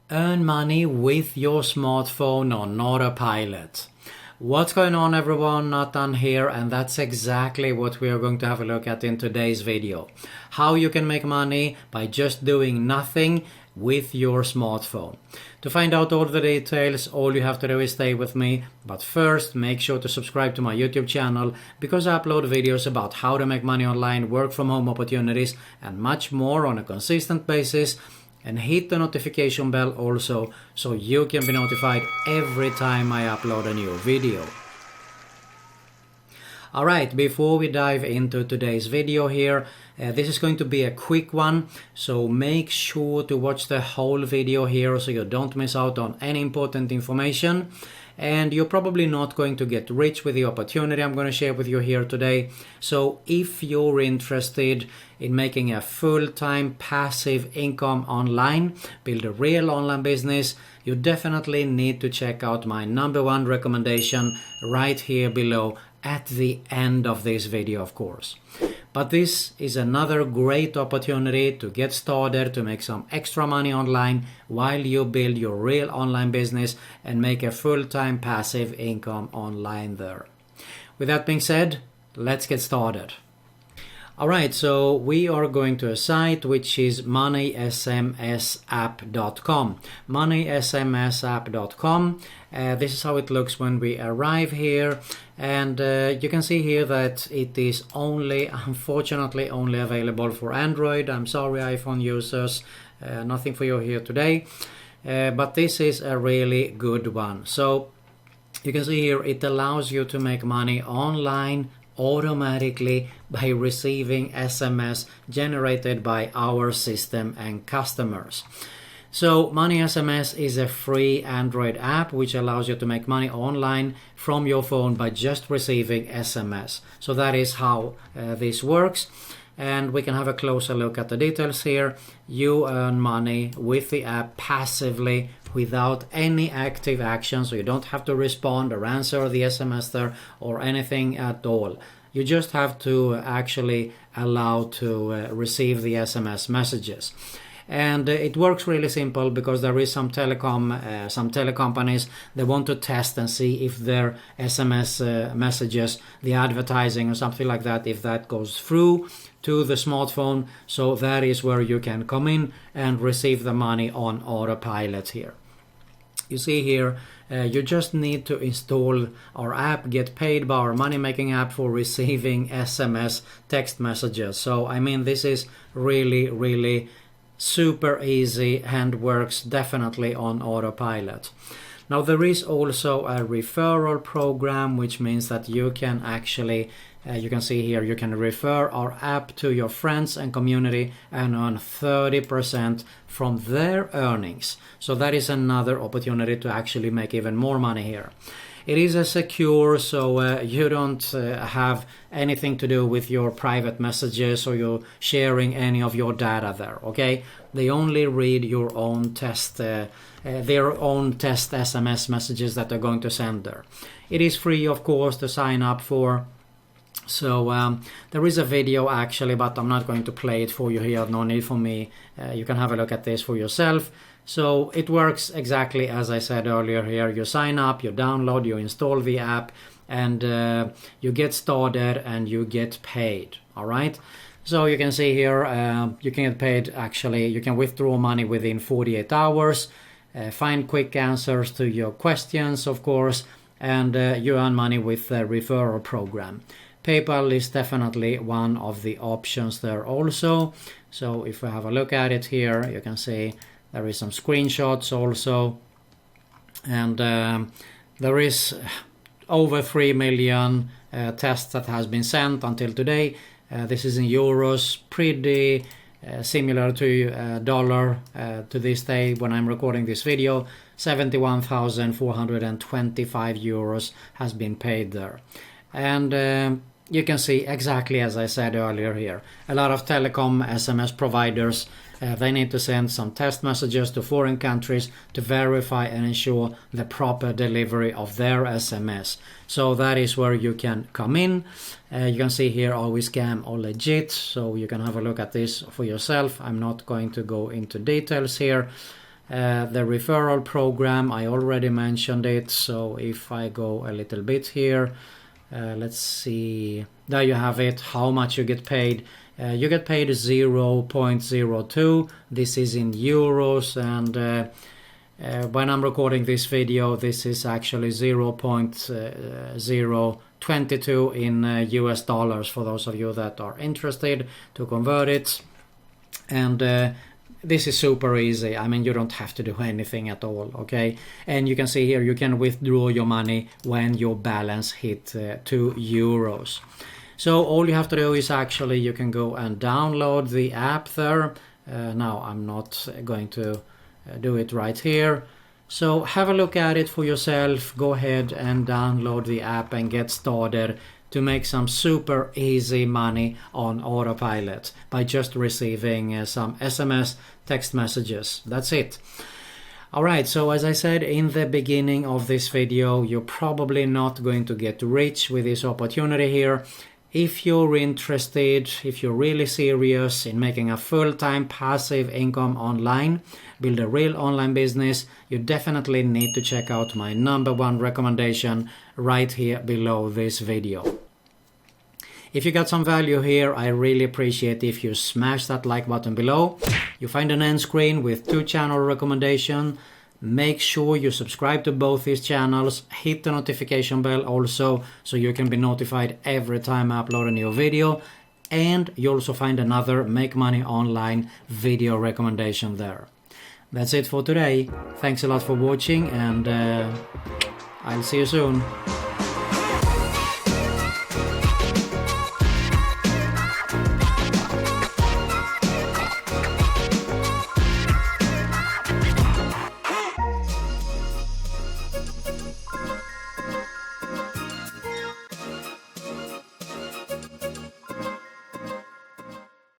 Earn money with your smartphone on Autopilot. What's going on, everyone? Nathan here, and that's exactly what we are going to have a look at in today's video. How you can make money by just doing nothing with your smartphone. To find out all the details, all you have to do is stay with me. But first, make sure to subscribe to my YouTube channel because I upload videos about how to make money online, work from home opportunities, and much more on a consistent basis. And hit the notification bell also so you can be notified every time I upload a new video. Alright, before we dive into today's video here, this is going to be a quick one, so make sure to watch the whole video here so you don't miss out on any important information. And you're probably not going to get rich with the opportunity I'm going to share with you here today. So if you're interested in making a full-time passive income online, build a real online business, you definitely need to check out my #1 recommendation right here below at the end of this video, of course. But this is another great opportunity to get started, to make some extra money online while you build your real online business and make a full-time passive income online there. With that being said, let's get started. Alright, so we are going to a site which is moneysmsapp.com. moneysmsapp.com. This is how it looks when we arrive here, and you can see here that it is unfortunately only available for Android. I'm sorry, iPhone users, nothing for you here today, but this is a really good one. So you can see here it allows you to make money online automatically by receiving SMS generated by our system and customers. So Money SMS is a free Android app which allows you to make money online from your phone by just receiving SMS. So that is how this works, and we can have a closer look at the details here. You earn money with the app passively without any active action, so you don't have to respond or answer the SMS there or anything at all. You just have to actually allow to receive the SMS messages. And it works really simple because there is some telecompanies, they want to test and see if their SMS messages, the advertising or something like that, if that goes through to the smartphone. So that is where you can come in and receive the money on Autopilot here. You see here, you just need to install our app, get paid by our money making app for receiving SMS text messages. So I mean, this is really super easy and works definitely on Autopilot. Now there is also a referral program, which means that you can actually, you can see here, you can refer our app to your friends and community and earn 30% from their earnings. So that is another opportunity to actually make even more money here. It is a secure, so you don't have anything to do with your private messages or you sharing any of your data there, okay? They only read your own test, their own test SMS messages that they're going to send there. It is free, of course, to sign up for. So there is a video actually, but I'm not going to play it for you here. No need for me. You can have a look at this for yourself. So it works exactly as I said earlier here. You sign up, you download, you install the app, and you get started and you get paid. All right. So you can see here, you can get paid actually. You can withdraw money within 48 hours, find quick answers to your questions, of course, and you earn money with the referral program. PayPal is definitely one of the options there also. So if we have a look at it here, you can see there is some screenshots also, and there is over 3 million tests that has been sent until today. This is in euros, pretty similar to dollar to this day when I'm recording this video. 71,425 euros has been paid there. And you can see exactly as I said earlier here, a lot of telecom SMS providers, they need to send some test messages to foreign countries to verify and ensure the proper delivery of their SMS. So that is where you can come in. You can see here, are we scam or legit? So you can have a look at this for yourself. I'm not going to go into details here. The referral program, I already mentioned it, so if I go a little bit here, let's see, there you have it, how much you get paid. You get paid 0.02, this is in euros, and when I'm recording this video, this is actually 0.022 in US dollars for those of you that are interested to convert it. And this is super easy. I mean, you don't have to do anything at all, okay? And you can see here, you can withdraw your money when your balance hit 2 euros. So all you have to do is actually, you can go and download the app there. Now, I'm not going to do it right here. So have a look at it for yourself. Go ahead and download the app and get started to make some super easy money on Autopilot by just receiving some SMS text messages. That's it. Alright, so as I said in the beginning of this video, you're probably not going to get rich with this opportunity here. If you're interested, if you're really serious in making a full-time passive income online, build a real online business, you definitely need to check out my #1 recommendation right here below this video. If you got some value here, I really appreciate if you smash that like button below. You find an end screen with 2 channel recommendation. Make sure you subscribe to both these channels. Hit the notification bell also, so you can be notified every time I upload a new video. And you also find another Make Money Online video recommendation there. That's it for today. Thanks a lot for watching, and I'll see you soon.